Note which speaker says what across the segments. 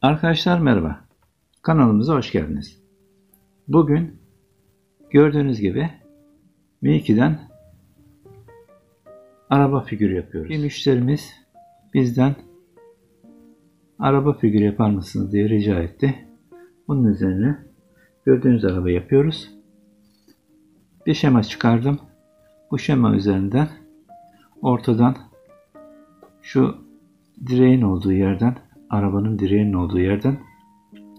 Speaker 1: Arkadaşlar merhaba. Kanalımıza hoş geldiniz. Bugün gördüğünüz gibi Mi2'den araba figürü yapıyoruz. Bir müşterimiz bizden araba figürü yapar mısınız diye rica etti. Bunun üzerine gördüğünüz araba yapıyoruz. Bir şema çıkardım. Bu şema üzerinden ortadan şu direğin olduğu yerden, arabanın direğinin olduğu yerden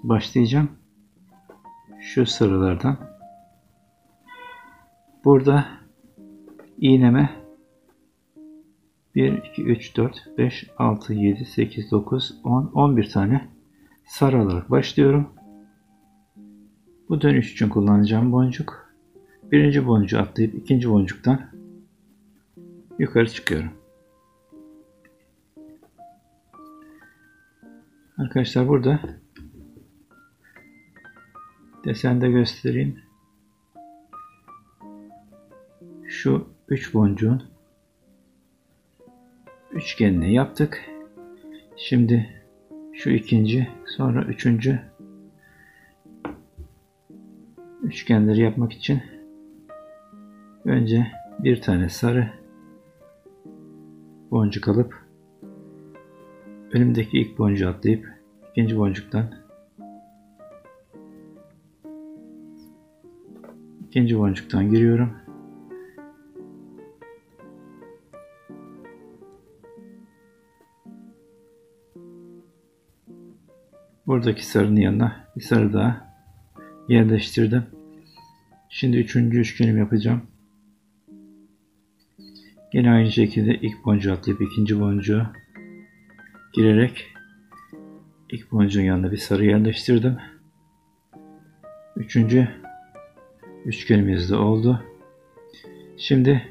Speaker 1: başlayacağım. Şu sıralardan. Burada iğneme 1, 2, 3, 4, 5, 6, 7, 8, 9, 10, 11 tane sarı alarak başlıyorum. Bu dönüş için kullanacağım boncuk. Birinci boncuğu atlayıp ikinci boncuktan yukarı çıkıyorum. Arkadaşlar burada desende göstereyim. Şu 3 boncuğun üçgenini yaptık. Şimdi şu ikinci, sonra üçüncü üçgenleri yapmak için önce bir tane sarı boncuk alıp önümdeki ilk boncuğu atlayıp ikinci boncuktan giriyorum. Buradaki sarının yanına bir sarı daha yerleştirdim. Şimdi üçüncü üçgenimi yapacağım. Yine aynı şekilde ilk boncuğu atlayıp ikinci boncuğu girerek ilk boncuğun yanına bir sarı yerleştirdim. Üçüncü üçgenimiz de oldu. Şimdi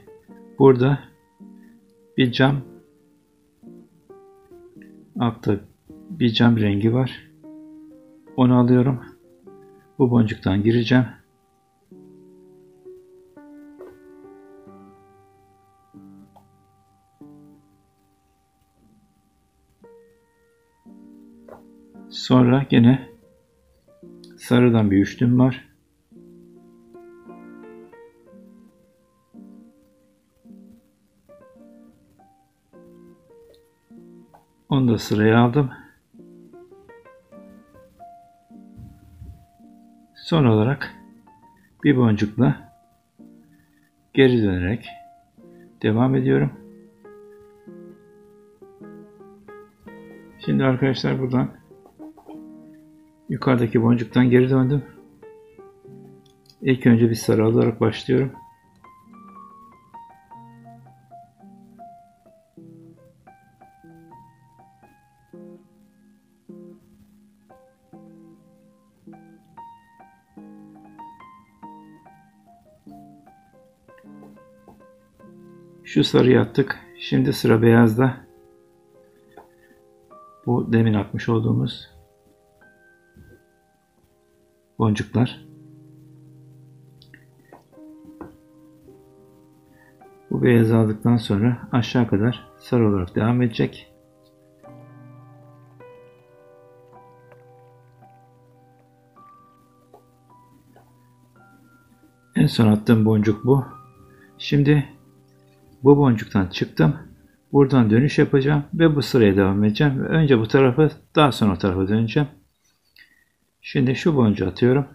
Speaker 1: burada bir cam, altta bir cam rengi var. Onu alıyorum. Bu boncuktan gireceğim. Sonra gene sarıdan bir üçlüm var. Onu da sıraya aldım. Son olarak bir boncukla geri dönerek devam ediyorum. Şimdi arkadaşlar buradan yukarıdaki boncuktan geri döndüm. İlk önce bir sarı alarak başlıyorum. Şu sarıyı attık. Şimdi sıra beyazda. Bu demin atmış olduğumuz boncuklar. Bu beyazı aldıktan sonra aşağı kadar sarı olarak devam edecek. En son attığım boncuk bu. Şimdi bu boncuktan çıktım. Buradan dönüş yapacağım ve bu sıraya devam edeceğim. Önce bu tarafa, daha sonra o tarafa döneceğim. Şimdi şu boncuğu atıyorum.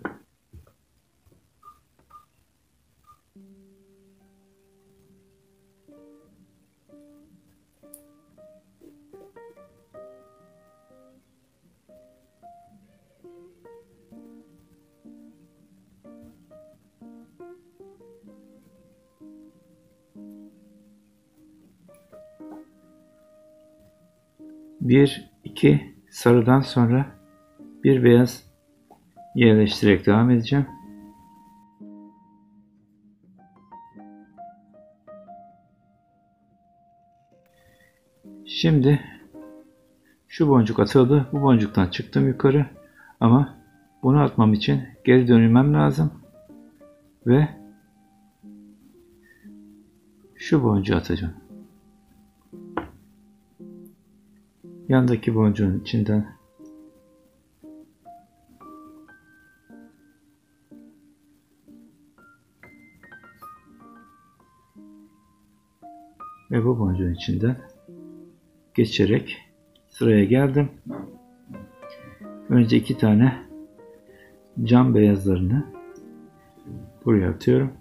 Speaker 1: Bir, iki sarıdan sonra bir beyaz yerleştirerek devam edeceğim. Şimdi şu boncuk atıldı. Bu boncuktan çıktım yukarı. Ama bunu atmam için geri dönmem lazım. Ve şu boncuğu atacağım. Yandaki boncuğun içinden Ve bu boncuğun içinden geçerek sıraya geldim. Önce 2 tane cam beyazlarını buraya atıyorum.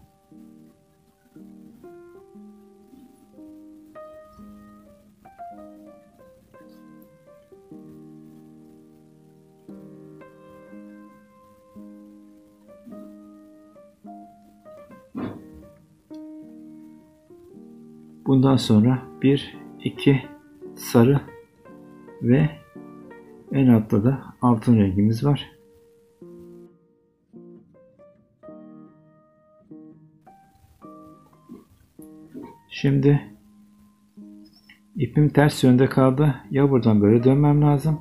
Speaker 1: Bundan sonra 1, 2 sarı ve en altta da altın rengimiz var. Şimdi ipim ters yönde kaldı. Ya buradan böyle dönmem lazım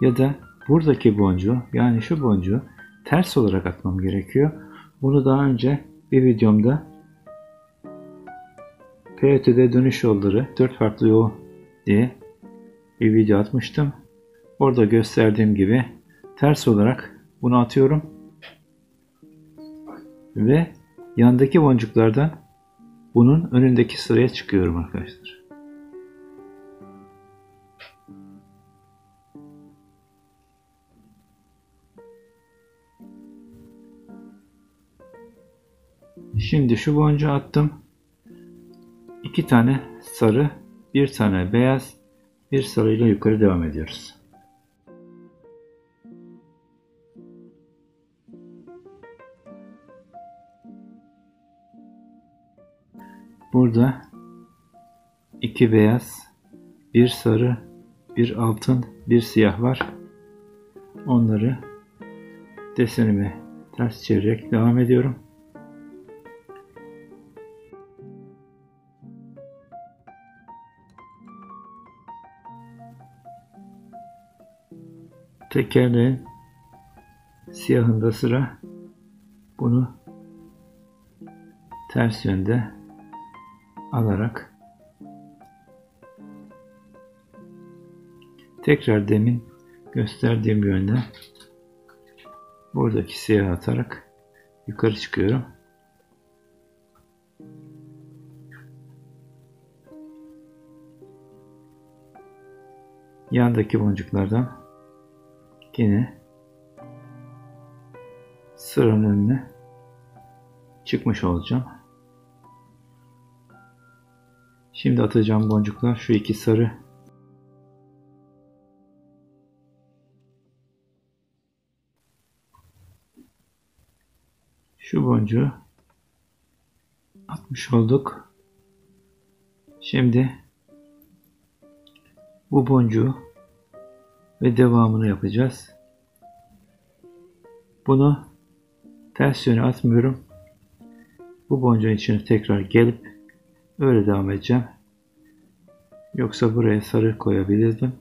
Speaker 1: ya da buradaki boncuğu, yani şu boncuğu ters olarak atmam gerekiyor. Bunu daha önce bir videomda PET'de dönüş yolları 4 farklı yol diye bir video atmıştım. Orada gösterdiğim gibi ters olarak bunu atıyorum ve yandaki boncuklardan bunun önündeki sıraya çıkıyorum arkadaşlar. Şimdi şu boncuğu attım. 2 tane sarı, 1 tane beyaz, bir sarıyla yukarı devam ediyoruz. Burada 2 beyaz, 1 sarı, 1 altın, 1 siyah var. Onları desenime ters çevirerek devam ediyorum. Tekerleğin siyahında sıra, bunu ters yönde alarak tekrar demin gösterdiğim yönde buradaki siyahı atarak yukarı çıkıyorum. Yandaki boncuklardan yine sıranın önüne çıkmış olacağım. Şimdi atacağım boncuklar şu 2 sarı. Şu boncuğu atmış olduk. Şimdi bu boncuğu ve devamını yapacağız. Bunu ters yöne atmıyorum. Bu boncuğun içine tekrar gelip öyle devam edeceğim. Yoksa buraya sarı koyabilirdim.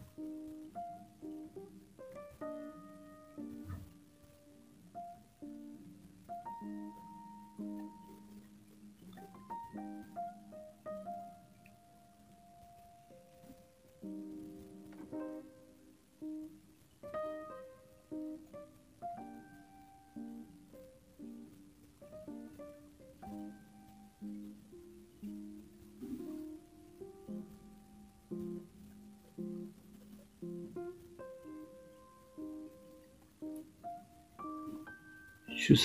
Speaker 1: Şu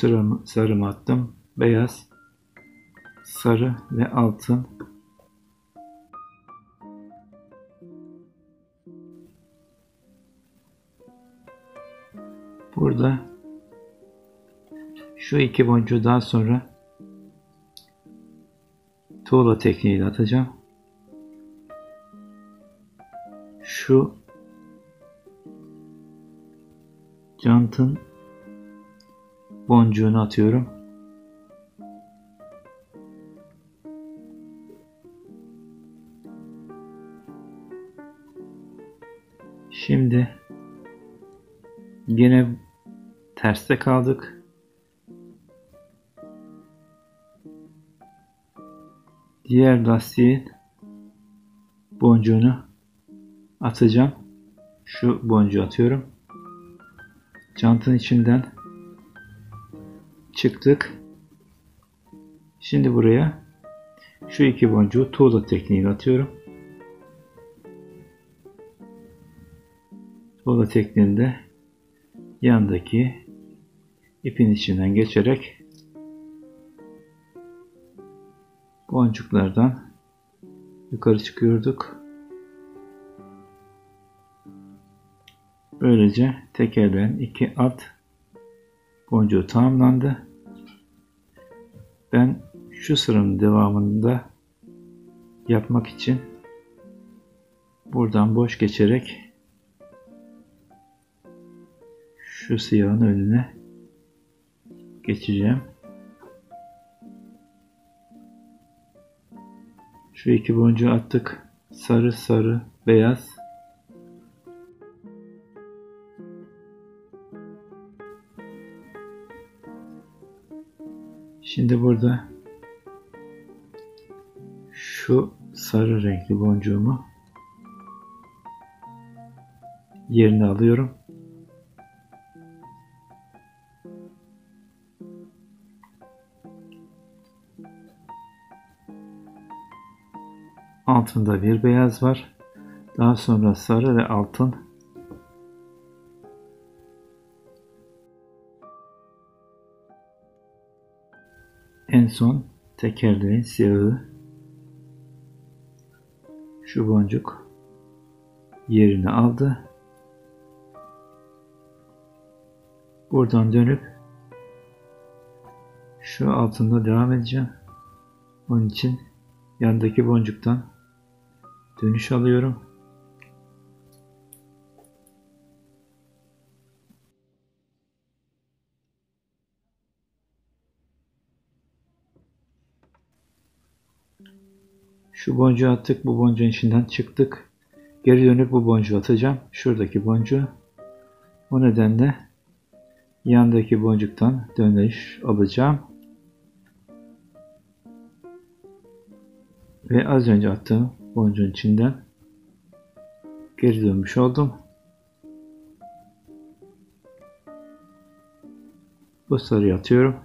Speaker 1: sarımı attım. Beyaz, sarı ve altın. Burada şu 2 boncuğu daha sonra tuğla tekniğiyle atacağım. Şu jantın boncuğunu atıyorum. Şimdi yine terste kaldık. Diğer lastiğin boncuğunu atacağım. Şu boncuğu atıyorum. Jantın içinden çıktık. Şimdi buraya Şu iki boncuğu tuğla tekniğiyle atıyorum. Tuğla tekniğinde yandaki ipin içinden geçerek boncuklardan yukarı çıkıyorduk. Böylece tekerleğin iki alt boncuğu tamamlandı. Ben şu sıranın devamında yapmak için buradan boş geçerek şu siyahın önüne geçeceğim. Şu iki boncuğu attık. Sarı, sarı, beyaz. Şimdi burada şu sarı renkli boncuğumu yerine alıyorum. Altında bir beyaz var. Daha sonra sarı ve altın. En son tekerleğin siyahı. Şu boncuk yerini aldı. Buradan dönüp şu altında devam edeceğim. Onun için yandaki boncuktan dönüş alıyorum. Şu boncuğu attık. Bu boncuğun içinden çıktık. Geri dönüp bu boncuğu atacağım. Şuradaki boncuğu. O nedenle yandaki boncuktan dönüş alacağım. Ve az önce attığım boncuğun içinden geri dönmüş oldum. Bu sarıyı atıyorum.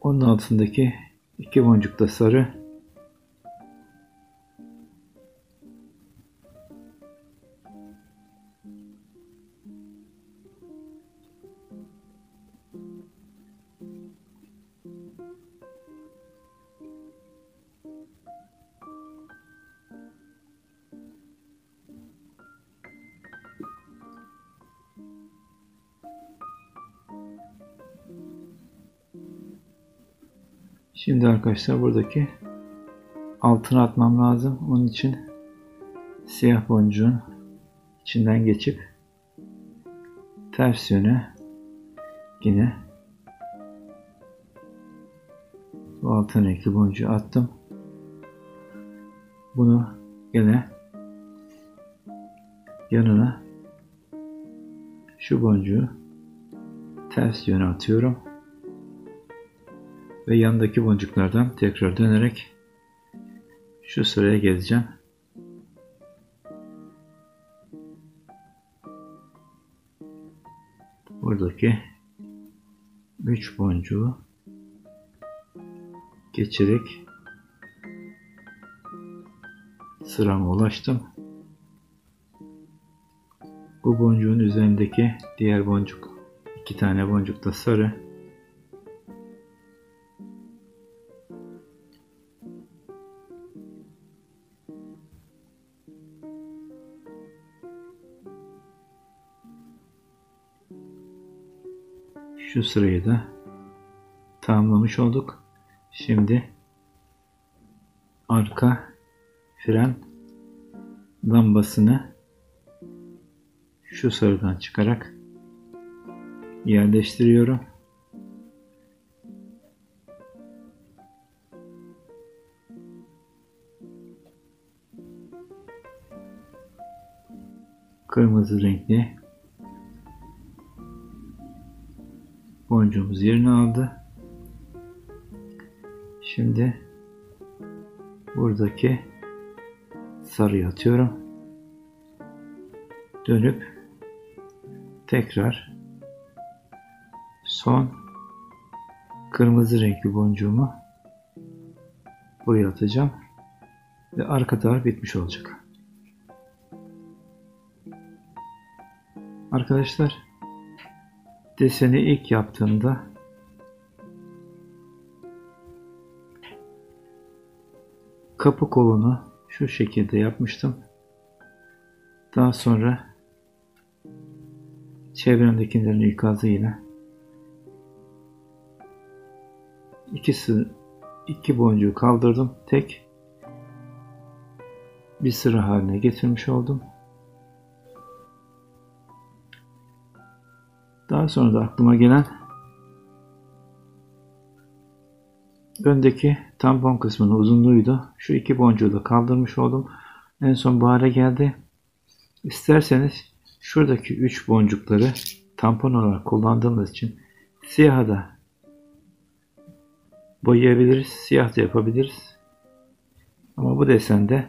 Speaker 1: Onun altındaki iki boncuk da sarı. Şimdi arkadaşlar buradaki altına atmam lazım. Onun için siyah boncuğun içinden geçip ters yöne yine bu altın renkli boncuğu attım. Bunu yine yanına şu boncuğu ters yöne atıyorum. Ve yandaki boncuklardan tekrar dönerek şu sıraya geleceğim. Buradaki 3 boncuğu geçerek sırama ulaştım. Bu boncuğun üzerindeki diğer boncuk, 2 tane boncuk da sarı. Şu sırayı da tamamlamış olduk. Şimdi arka fren lambasını şu sarıdan çıkarak yerleştiriyorum. Kırmızı renkli boncuğumuz yerini aldı. Şimdi buradaki sarıyı atıyorum. dönüp tekrar son kırmızı renkli boncuğumu buraya atacağım ve arka taraf bitmiş olacak. Arkadaşlar, deseni ilk yaptığımda kapı kolunu şu şekilde yapmıştım. Daha sonra çevremdekilerin ikazıyla iki boncuğu kaldırdım. Tek bir sıra haline getirmiş oldum. Daha sonra da aklıma gelen öndeki tampon kısmının uzunluğuydu. Şu iki boncuğu da kaldırmış oldum. En son bu hale geldi. İsterseniz şuradaki 3 boncukları tampon olarak kullandığımız için siyaha da boyayabiliriz. Siyah da yapabiliriz. Ama bu desende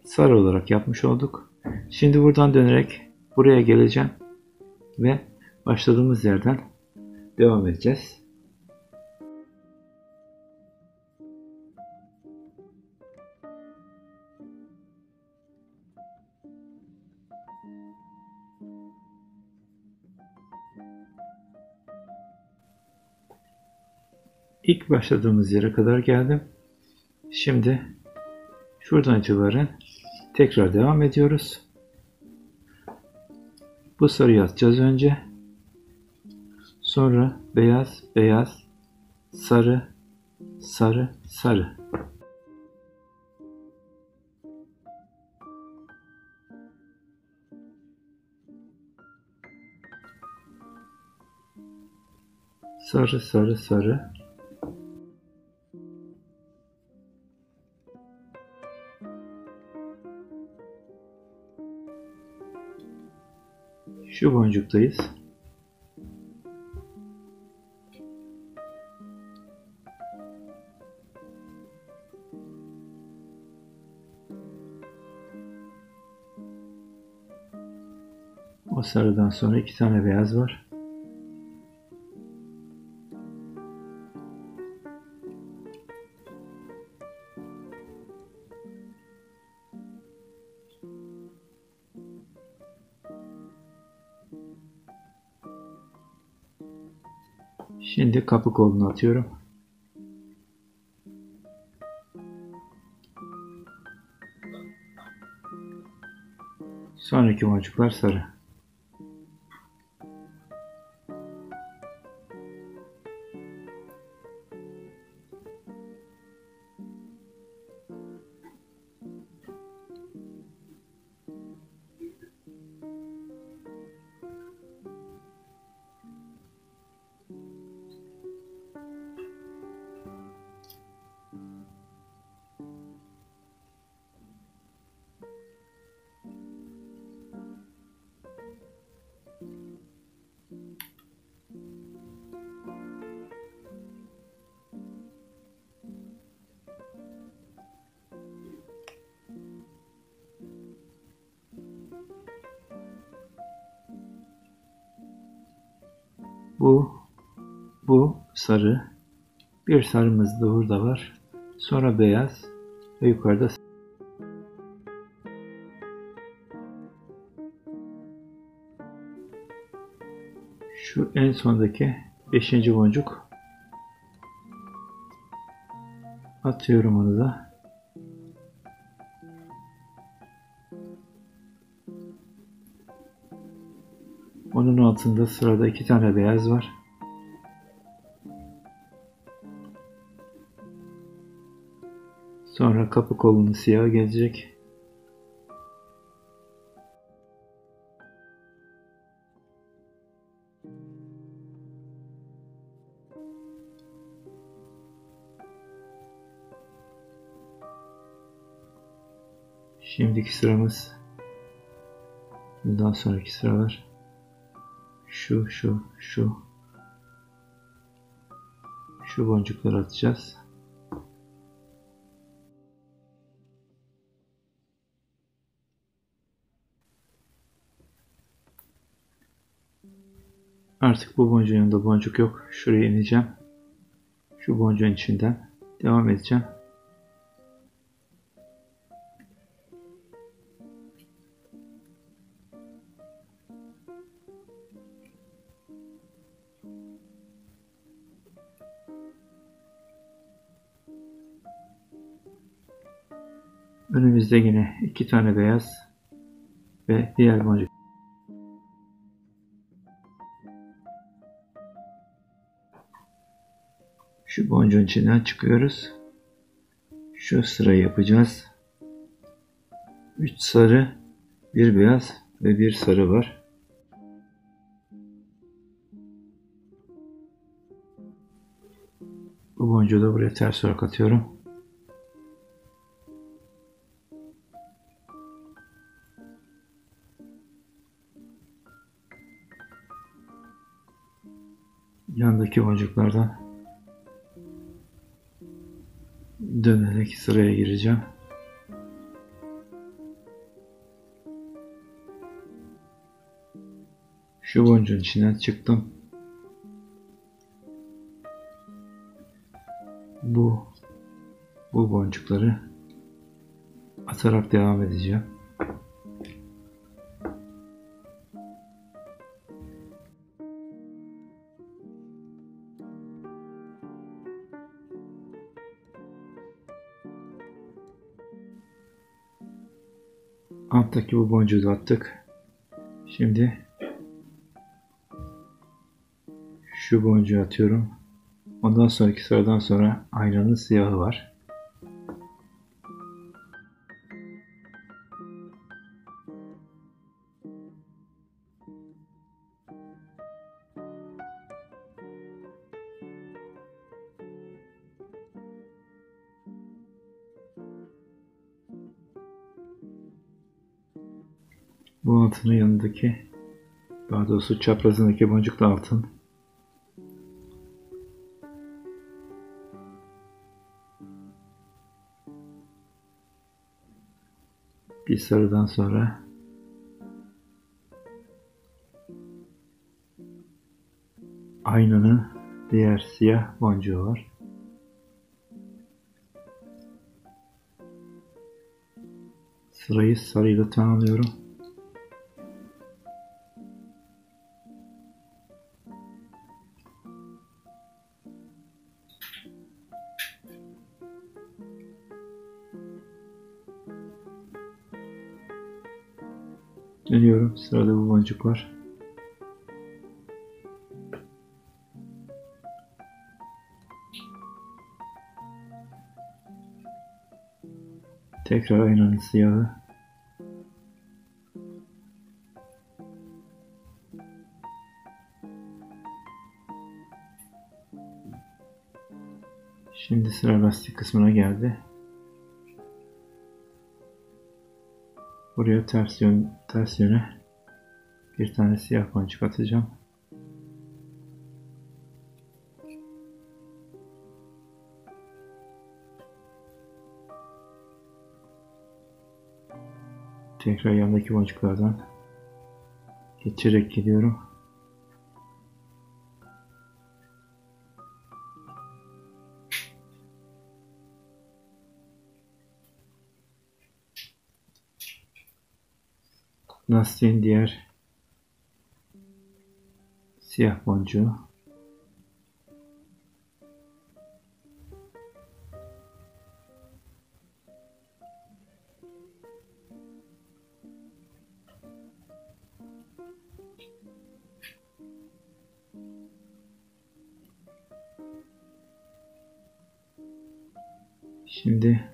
Speaker 1: sarı olarak yapmış olduk. Şimdi buradan dönerek buraya geleceğim ve başladığımız yerden devam edeceğiz. İlk başladığımız yere kadar geldim. Şimdi şuradan itibaren tekrar devam ediyoruz. Bu sarıyı atacağız önce. Sonra beyaz, beyaz, sarı, sarı, sarı. Sarı, sarı, sarı. Şu boncuktayız. O sarıdan sonra 2 tane beyaz var. Şimdi kapı kolunu atıyorum. Sonraki boncuklar sarı. Bu sarı. Bir sarımız da burada var. Sonra beyaz ve yukarıda şu en sondaki 5. boncuk. Atıyorum onu da. Onun altında sırada 2 tane beyaz var. Sonra kapı kolunu siyah gelecek. Şimdiki sıramız, bundan sonraki sıralar şu boncukları atacağız. Artık bu boncuğun yanında boncuk yok. Şuraya ineceğim. Şu boncuğun içinden devam edeceğim. Önümüzde yine 2 tane beyaz ve diğer boncuk. Şu boncuğun içinden çıkıyoruz. Şu sırayı yapacağız. 3 sarı, 1 beyaz ve 1 sarı var. Bu boncuğu da buraya ters olarak atıyorum. Yandaki boncuklardan dönerek sıraya gireceğim. Şu boncuğun içinden çıktım. Bu boncukları atarak devam edeceğim. Alttaki bu boncuğu da attık. Şimdi şu boncuğu atıyorum. Ondan sonraki sıradan sonra aynanın siyahı var. Bu altının yanındaki, daha doğrusu çaprazındaki boncuk da altın. Bir sarıdan sonra aynanın diğer siyah boncuğu var. Sırayı sarıyla tamamlıyorum. Dönüyorum. Sırada bu boncuk var. Tekrar aynanın siyahı. Şimdi sıra lastik kısmına geldi. Buraya ters yöne bir tane siyah boncuk atacağım. Tekrar yandaki boncuklardan geçerek gidiyorum. Lastiğin diğer siyah boncuğu. Şimdi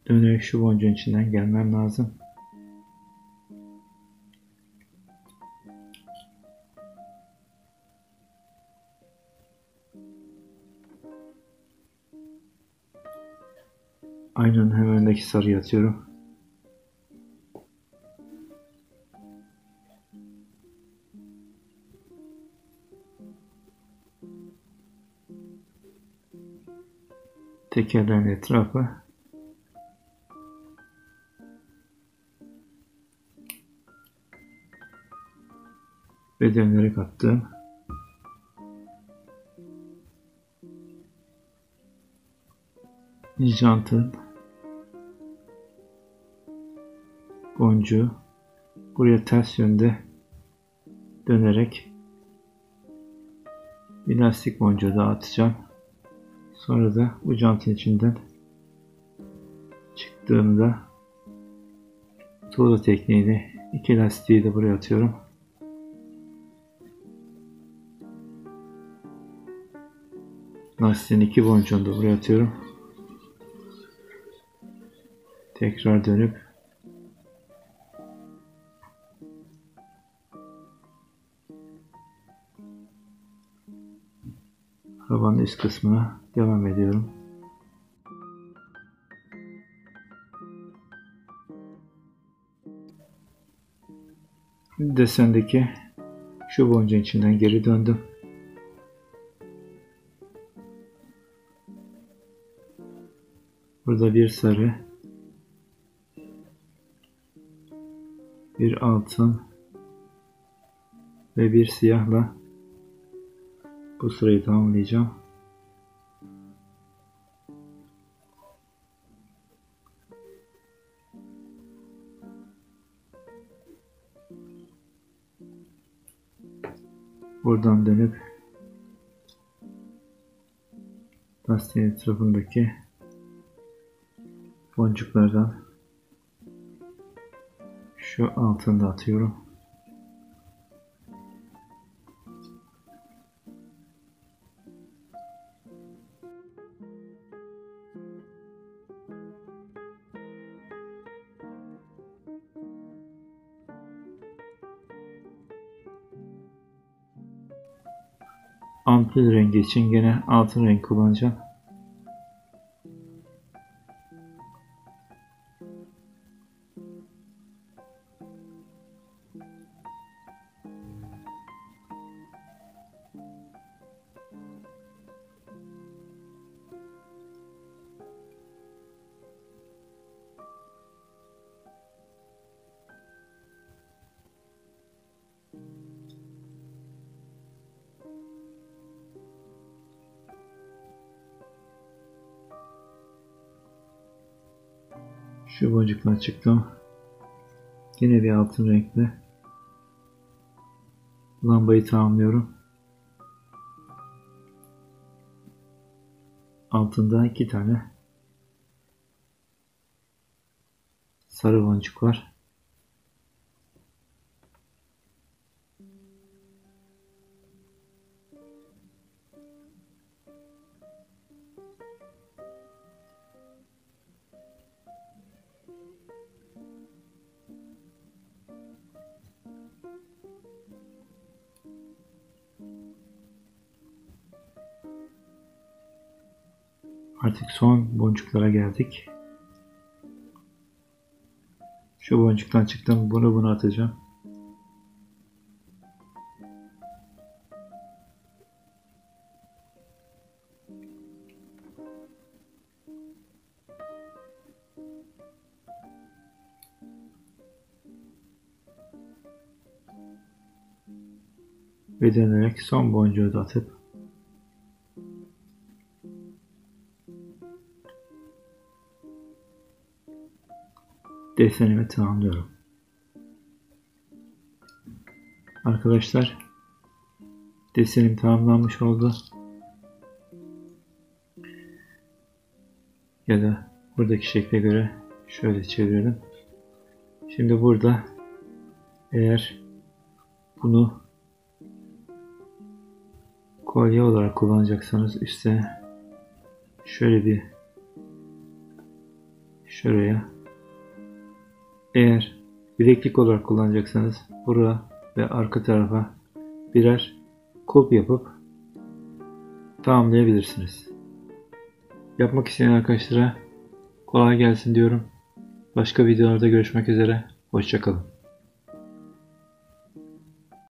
Speaker 1: dönerek şu boncuğun içinden gelmem lazım. Aynanın hemen önündeki sarıyı atıyorum. Tekerlerin etrafı ve dönerek attığım jantın boncuğu buraya ters yönde dönerek bir lastik boncuğu daha atacağım. Sonra da bu jantın içinden çıktığımda tuğla tekniğiyle iki lastiği de buraya atıyorum. Lastiğin iki boncuğunu da buraya atıyorum. Tekrar dönüp arabanın üst kısmına devam ediyorum. Desendeki şu boncuğun içinden geri döndüm. Burada bir sarı, bir altın ve bir siyahla bu sırayı tamamlayacağım. Buradan dönüp lastiğin etrafındaki boncuklardan şu altında atıyorum. Ampul rengi için gene altın renk kullanacağım. Şu boncuktan çıktım. Yine bir altın renkli lambayı tamamlıyorum. Altında iki tane sarı boncuk var. Artık son boncuklara geldik. Şu boncuktan çıktım. Bunu atacağım. Ve dönerek son boncuğu da atıp desenimi tamamlıyorum. Arkadaşlar, desenim tamamlanmış oldu. Ya da buradaki şekle göre şöyle çevirelim. Şimdi burada eğer bunu kolye olarak kullanacaksanız üstte şöyle bir şuraya, eğer bileklik olarak kullanacaksanız buraya ve arka tarafa birer kulp yapıp tamamlayabilirsiniz. Yapmak isteyen arkadaşlara kolay gelsin diyorum. Başka videolarda görüşmek üzere. Hoşça kalın.